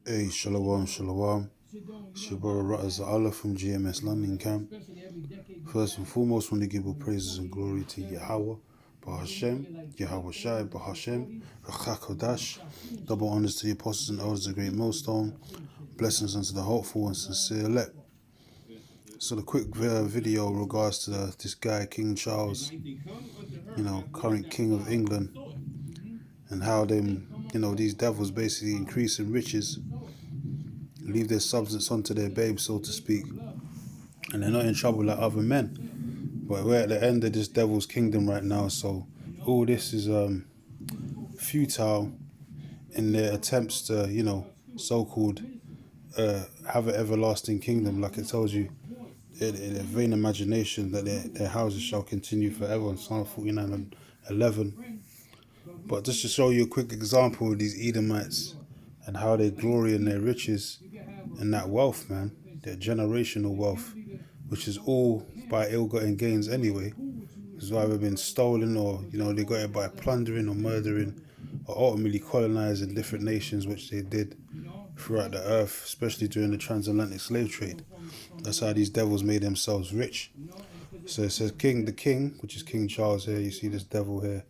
Hey, Shalom, Shalom. It's your brother Rattaz Allah from GMS London Camp. First and foremost, want to give all praises and glory to Yahweh, Bahashem, Yahweh Shai, Bahashem, Rachakodash. Double honors to the apostles and elders of the great millstone. Blessings unto the hopeful and sincere elect. So the quick video in regards to this guy, King Charles, current King of England, and how these devils basically increase in riches, leave their substance onto their babes, so to speak, and they're not in trouble like other men. But we're at the end of this devil's kingdom right now, so all this is futile in their attempts to, so-called have an everlasting kingdom. Like it tells you, in their vain imagination that their houses shall continue forever in Psalm 49 and 11. But just to show you a quick example of these Edomites and how they glory in their riches and that wealth, man, their generational wealth, which is all by ill-gotten gains anyway. It's either been stolen or, they got it by plundering or murdering or ultimately colonizing different nations, which they did throughout the earth, especially during the transatlantic slave trade. That's how these devils made themselves rich. So it says the king, which is King Charles here. You see this devil here.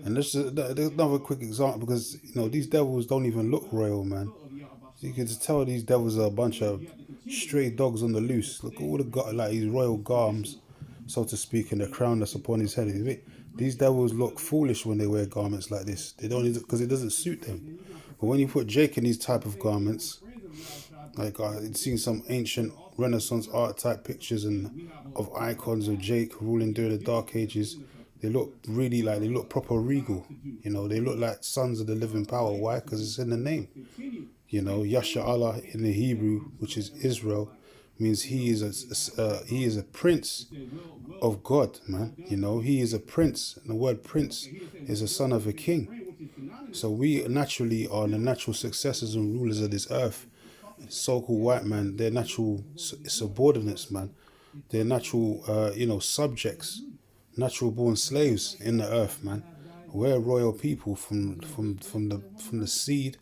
And this is another quick example because, these devils don't even look royal, man. So you can just tell these devils are a bunch of stray dogs on the loose. Look at all these royal garms, so to speak, and the crown that's upon his head. These devils look foolish when they wear garments like this. They don't, because it doesn't suit them. But when you put Jake in these type of garments, like I've seen some ancient Renaissance art type pictures and of icons of Jake ruling during the Dark Ages. They look really they look proper regal. They look like sons of the living power. Why? Because it's in the name. Yasha Allah in the Hebrew, which is Israel, means he is a prince of God, man. He is a prince, and the word prince is a son of a king. So we naturally are the natural successors and rulers of this earth. So-called white man, they're natural subordinates, man. They're natural, subjects, natural born slaves in the earth, man. We're royal people from the seed,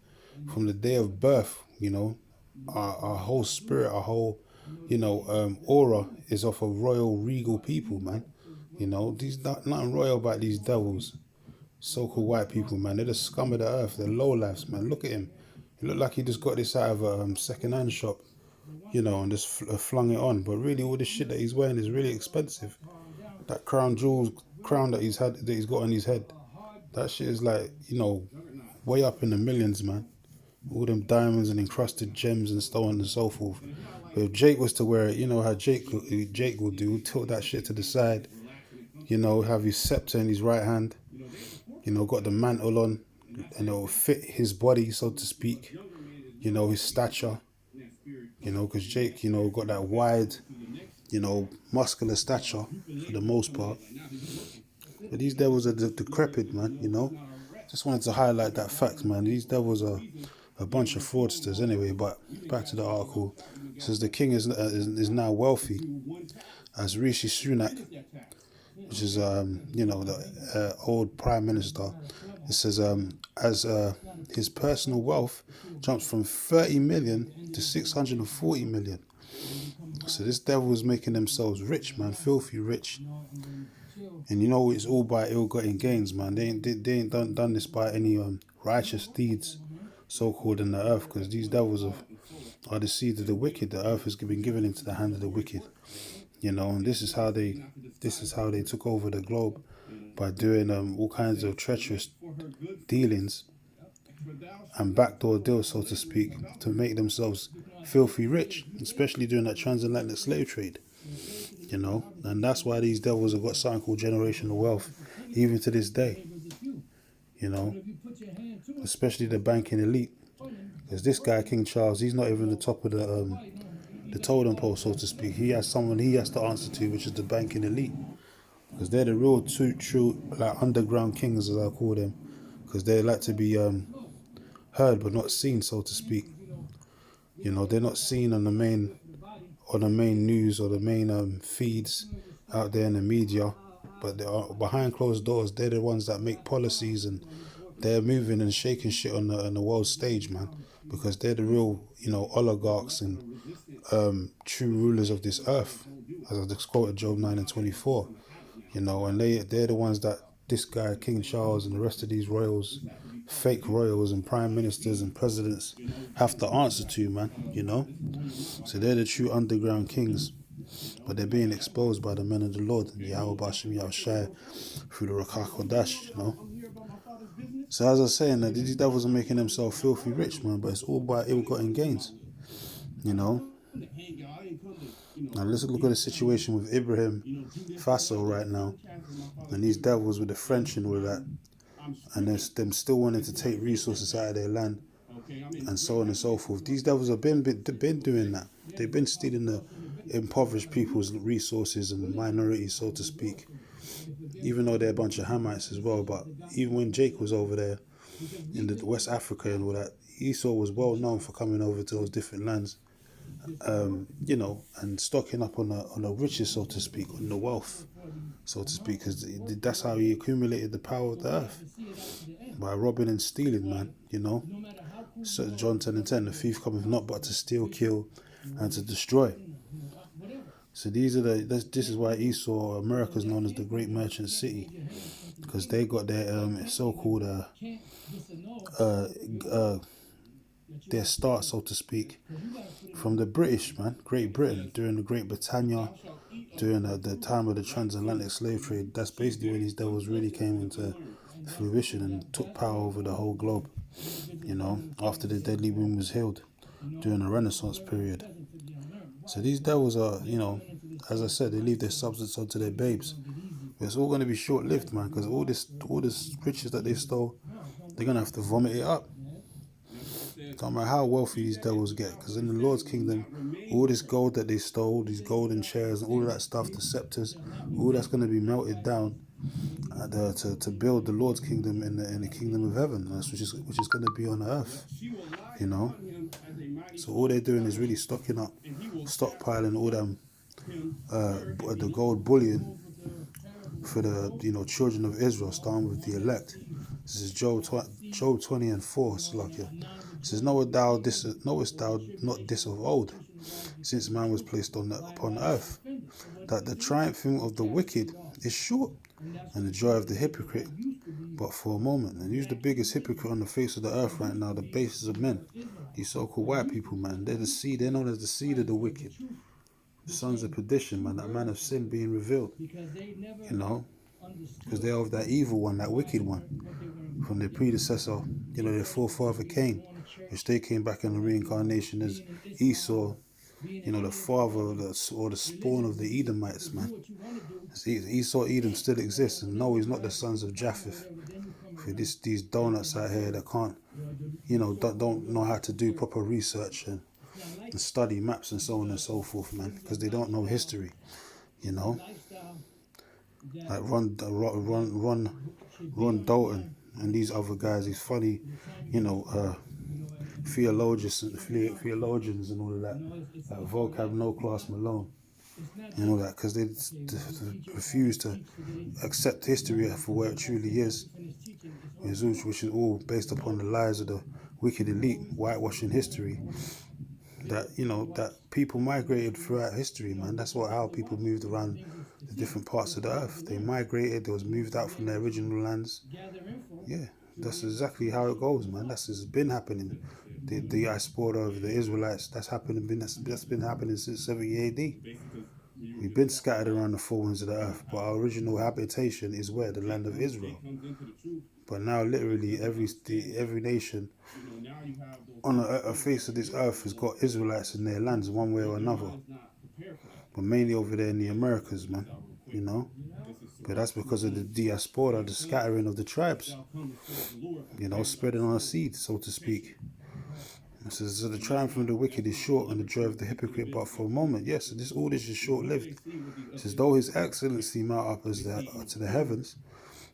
from the day of birth. Our whole spirit, our whole, aura is of a royal, regal people, man. These nothing royal about these devils, so-called white people, man. They're the scum of the earth. They're low lives, man. Look at him. He looked like he just got this out of a second-hand shop, and just flung it on. But really, all this shit that he's wearing is really expensive. That crown that he's got on his head, that shit is way up in the millions, man. All them diamonds and encrusted gems and so on and so forth. But if Jake was to wear it, you know how Jake will do, tilt that shit to the side, have his scepter in his right hand, got the mantle on, and it will fit his body, so to speak, his stature, because Jake, got that wide, muscular stature for the most part. But these devils are decrepit, man, Just wanted to highlight that fact, man. These devils are a bunch of fraudsters anyway. But back to the article. It says the king is now wealthy, as Rishi Sunak, which is the old prime minister. It says as his personal wealth jumps from 30 million to 640 million. So this devil is making themselves rich, man, filthy rich. And it's all by ill-gotten gains, man. They ain't done this by any righteous deeds, so-called, in the earth, because these devils are the seed of the wicked. The earth has been given into the hand of the wicked, and this is how they took over the globe, by doing all kinds of treacherous dealings and backdoor deals, so to speak, to make themselves filthy rich, especially during that transatlantic slave trade. And that's why these devils have got something called generational wealth, even to this day. Especially the banking elite, because this guy, King Charles, he's not even the top of the totem pole, so to speak. He has someone he has to answer to, which is the banking elite, because they're the real true underground kings, as I call them, because they like to be heard but not seen, so to speak. They're not seen on the main news or the main feeds out there in the media, but they are behind closed doors. They're the ones that make policies, and they're moving and shaking shit on the world stage, man. because they're the real, oligarchs and true rulers of this earth. As I just quoted Job 9:24, and they're the ones that this guy, King Charles, and the rest of these royals, fake royals and prime ministers and presidents have to answer to, man. So they're the true underground kings, but they're being exposed by the men of the Lord, Yahweh Bashem Yahushai, through the Rakah Kodash. So as I was saying, that these devils are making themselves filthy rich, man, but it's all by ill-gotten gains, Now let's look at the situation with Ibrahim Faso right now, and these devils with the French and all of that, and there's them still wanting to take resources out of their land, and so on and so forth. These devils have been doing that. They've been stealing the impoverished people's resources and minorities, so to speak, even though they're a bunch of Hamites as well. But even when Jake was over there in the West Africa and all that, Esau was well known for coming over to those different lands, and stocking up on the riches, so to speak, on the wealth, so to speak, because that's how he accumulated the power of the earth, by robbing and stealing, man. So John 10:10, the thief cometh not but to steal, kill, and to destroy. So this is why Esau, America, is known as the Great Merchant City, because they got their so-called their start, so to speak, from the British, man, Great Britain, during the Great Britannia, during the time of the transatlantic slave trade. That's basically when these devils really came into fruition and took power over the whole globe, after the deadly wound was healed during the Renaissance period. So these devils are, as I said, they leave their substance onto their babes. But it's all going to be short-lived, man, because all this riches that they stole, they're going to have to vomit it up. No matter how wealthy these devils get, because in the Lord's kingdom, all this gold that they stole, these golden chairs and all of that stuff, the scepters, all that's going to be melted down to build the Lord's kingdom in the kingdom of heaven, which is going to be on earth, So all they're doing is really stockpiling all them the gold bullion for the children of Israel, starting with the elect. This is Job 20:4. It says, knowest thou not this of old, since man was placed upon earth, that the triumphing of the wicked is short, and the joy of the hypocrite but for a moment. And who's the biggest hypocrite on the face of the earth right now? The basis of men, these so-called white people, man. They're known as the seed of the wicked, the sons of perdition, man. That man of sin being revealed, because they're of that evil one, that wicked one, from their predecessor, their forefather Cain, which they came back in the reincarnation as Esau, the father or the spawn of the Edomites, man. Esau, Edom still exists, and no, he's not the sons of Japheth. For these donuts out here that can't, don't know how to do proper research and study maps and so on and so forth, man, because they don't know history, like Ron Dalton and these other guys, these funny, theologians and all of that, like Vocab No Class Malone and all that, because they refuse to accept history for where it truly is, which is all based upon the lies of the wicked elite, whitewashing history. That people migrated throughout history, man. That's how people moved around the different parts of the earth. They migrated, they was moved out from their original lands. Yeah, that's exactly how it goes, man. That's been happening. The diaspora of the Israelites, that's been happening since 70 AD. We've been scattered around the four winds of the earth, but our original habitation is where? The land of Israel. But now, literally, every nation on the face of this earth has got Israelites in their lands one way or another. But mainly over there in the Americas, man, But that's because of the diaspora, the scattering of the tribes, spreading on a seed, so to speak. It says, so the triumph of the wicked is short, and the joy of the hypocrite but for a moment. Yes, all this is short-lived. It says, though his excellency mount up to the heavens,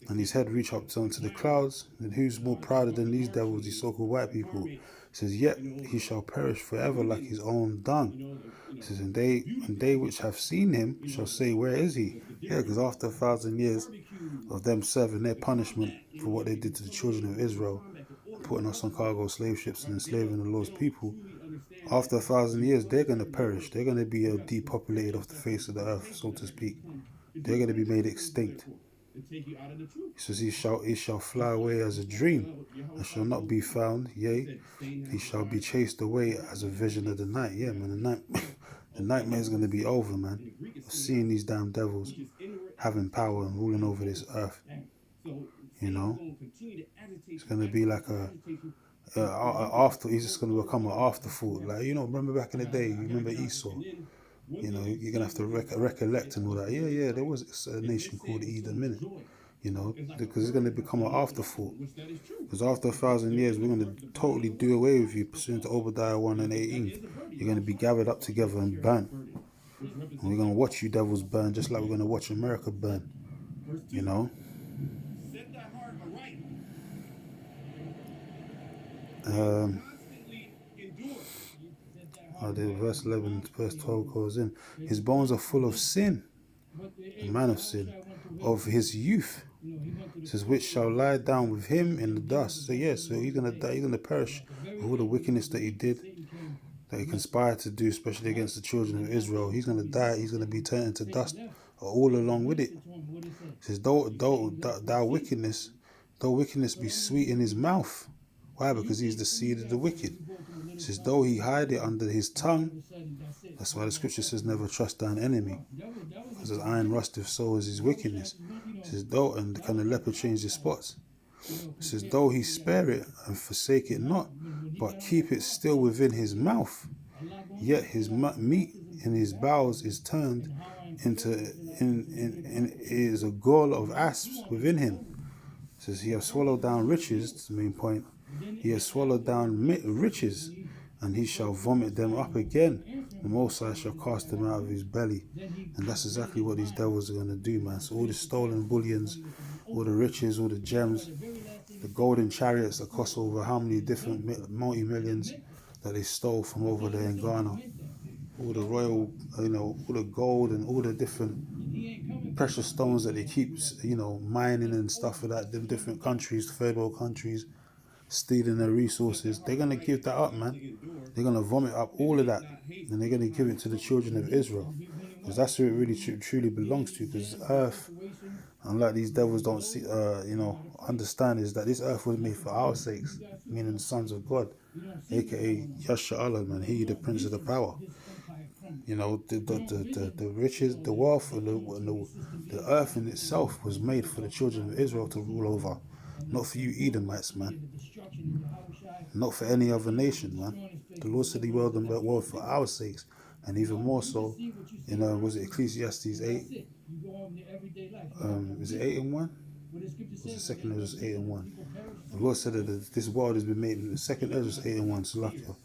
and his head reach up unto the clouds, and who's more prouder than these devils, these so-called white people? It says, yet he shall perish forever like his own dung. It says, and they which have seen him shall say, where is he? Yeah, because after 1,000 years of them serving their punishment for what they did to the children of Israel, putting us on cargo slave ships and enslaving the Lord's people, after 1,000 years, they're going to perish. They're going to be depopulated off the face of the earth, so to speak. They're going to be made extinct. He says, he shall fly away as a dream, and shall not be found. Yea, he shall be chased away as a vision of the night. Yeah, man, the nightmare is going to be over, man. Of seeing these damn devils having power and ruling over this earth. You know, it's going to be like after. He's just going to become an afterthought. Like, you know, remember back in the day, you remember Esau. You know, you're going to have to recollect and all that. Yeah, there was a nation called Edom, innit? You know, because it's going to become an afterthought. Because after 1,000 years, we're going to totally do away with you, pursuant to Obadiah 1 and 18. You're going to be gathered up together and burnt. And we're going to watch you devils burn, just like we're going to watch America burn. You know? Verse 11, verse 12 goes in. His bones are full of sin, a man of sin, of his youth. It says, which shall lie down with him in the dust. So so he's gonna die, he's gonna perish with all the wickedness that he did, that he conspired to do, especially against the children of Israel. He's gonna die, he's gonna be turned into dust all along with it. It says, though wickedness be sweet in his mouth. Why? Because he's the seed of the wicked. It says, though he hide it under his tongue. That's why the scripture says, never trust thine enemy. It says, iron rusteth, so is his wickedness. It says, though, and can the leopard change his spots? It says, though he spare it and forsake it not, but keep it still within his mouth, yet his meat in his bowels is turned into is a gall of asps within him. It says, he has swallowed down riches. That's the main point. He has swallowed down riches, and he shall vomit them up again. The Most High shall cast them out of his belly. And that's exactly what these devils are going to do, man. So all the stolen bullions, all the riches, all the gems, the golden chariots that cost over how many different multi-millions that they stole from over there in Ghana, all the royal, all the gold and all the different precious stones that they keep, mining and stuff for that, them different countries, third world countries, stealing their resources. They're going to give that up, man. They're going to vomit up all of that, and they're going to give it to the children of Israel, because that's who it really truly belongs to. Because earth, unlike these devils don't see, understand, is that this earth was made for our sakes, meaning the sons of God, aka Yasha'Allah, man, he the prince of the power. The riches, the wealth, and the earth in itself was made for the children of Israel to rule over. Not for you Edomites, man. Not for any other nation, man. The Lord said he willed the world for our sakes. And even more so, was it Ecclesiastes 8? Is it 8 and 1? Was the second Ezra 8 and 1? The Lord said that this world has been made in the second Ezra 8 and 1, Salakia,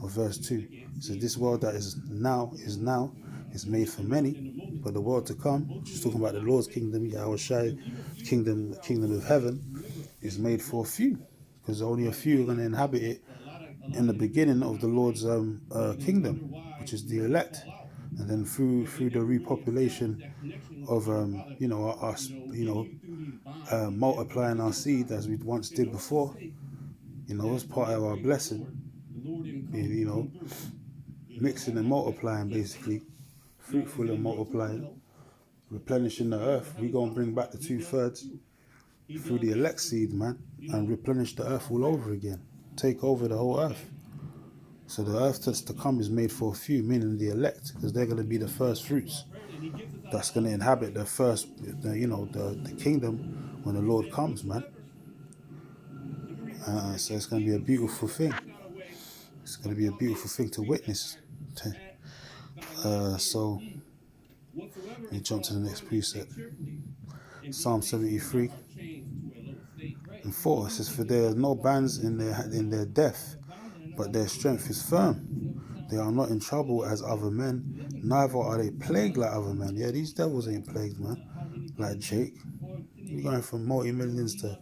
of verse 2. So this world that is now is made for many, but the world to come, which is talking about the Lord's kingdom, Yahushua, kingdom of heaven, is made for a few, because only a few are going to inhabit it in the beginning of the Lord's kingdom, which is the elect, and then through the repopulation of us, multiplying our seed as we once did before, as part of our blessing, mixing and multiplying, basically fruitful and multiplying, replenishing the earth. We're going to bring back the 2/3 through the elect seed, man, and replenish the earth all over again, take over the whole earth. So the earth that's to come is made for a few, meaning the elect, because they're going to be the first fruits that's going to inhabit the first, the kingdom when the Lord comes, man. So it's going to be a beautiful thing. It's going to be a beautiful thing to witness. So let me jump to the next precept. Psalm 73 and 4 says, for there are no bands in their death, but their strength is firm. They are not in trouble as other men, neither are they plagued like other men. Yeah, these devils ain't plagued, man. Like Jake. You're going from multi-millions to a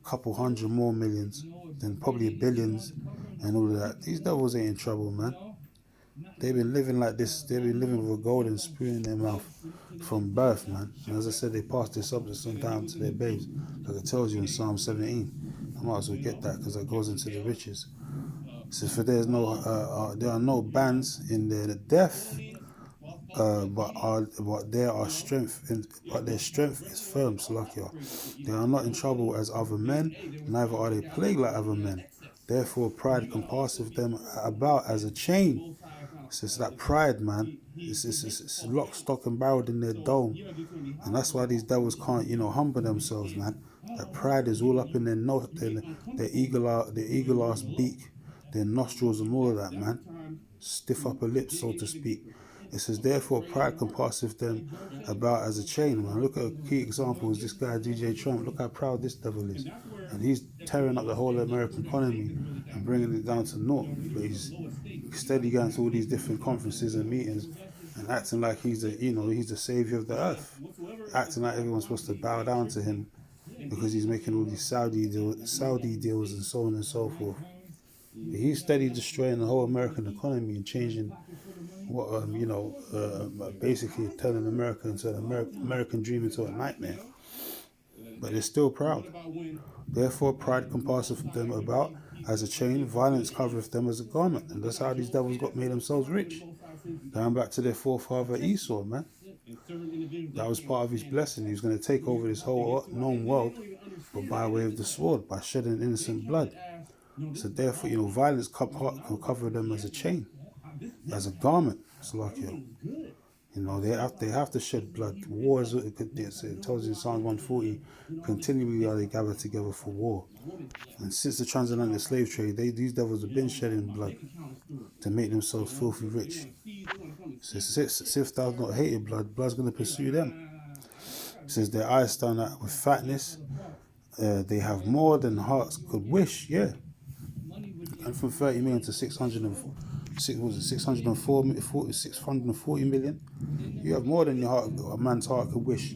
couple hundred more millions, then probably billions and all of that. These devils ain't in trouble, man. They've been living like this. They've been living with a golden spoon in their mouth from birth, man. And as I said, they pass this up to some time to their babes, like it tells you in Psalm 17. And might as well get that because that goes into the riches. It says, for there are no bands in their death, but there are but their strength is firm. Salakia. They are not in trouble as other men, neither are they plagued like other men. Therefore, pride compasseth them about as a chain. So it's that pride, man. It's lock, stock, and barreled in their dome, and that's why these devils can't, humble themselves, man. That pride is all up in their nose, their eagle-ass beak, their nostrils, and all of that, man. Stiff upper lips, so to speak. It says, therefore, pride compasseth them about as a chain, man. Look at a key example is this guy, DJ Trump. Look how proud this devil is. And he's tearing up the whole American economy and bringing it down to naught. But he's steady going to all these different conferences and meetings and acting like he's the savior of the earth. Acting like everyone's supposed to bow down to him because he's making all these Saudi deals and so on and so forth. But he's steady destroying the whole American economy and changing what basically turning America into an American dream into a nightmare. But they're still proud. Therefore pride compasseth them about as a chain, violence covereth them as a garment. And that's how these devils made themselves rich. Going back to their forefather Esau, man. That was part of his blessing. He was going to take over this whole known world, but by way of the sword, by shedding innocent blood. So therefore, violence can cover them as a chain, as a garment. It's like, they have to shed blood. War is what it tells you in Psalm 140, continually are they gathered together for war. And since the transatlantic slave trade, these devils have been shedding blood to make themselves filthy rich. So if thou not hated blood, blood's going to pursue them. It says their eyes stand out with fatness. They have more than hearts could wish, yeah. And from 30 million to 640 million, you have more than a man's heart could wish.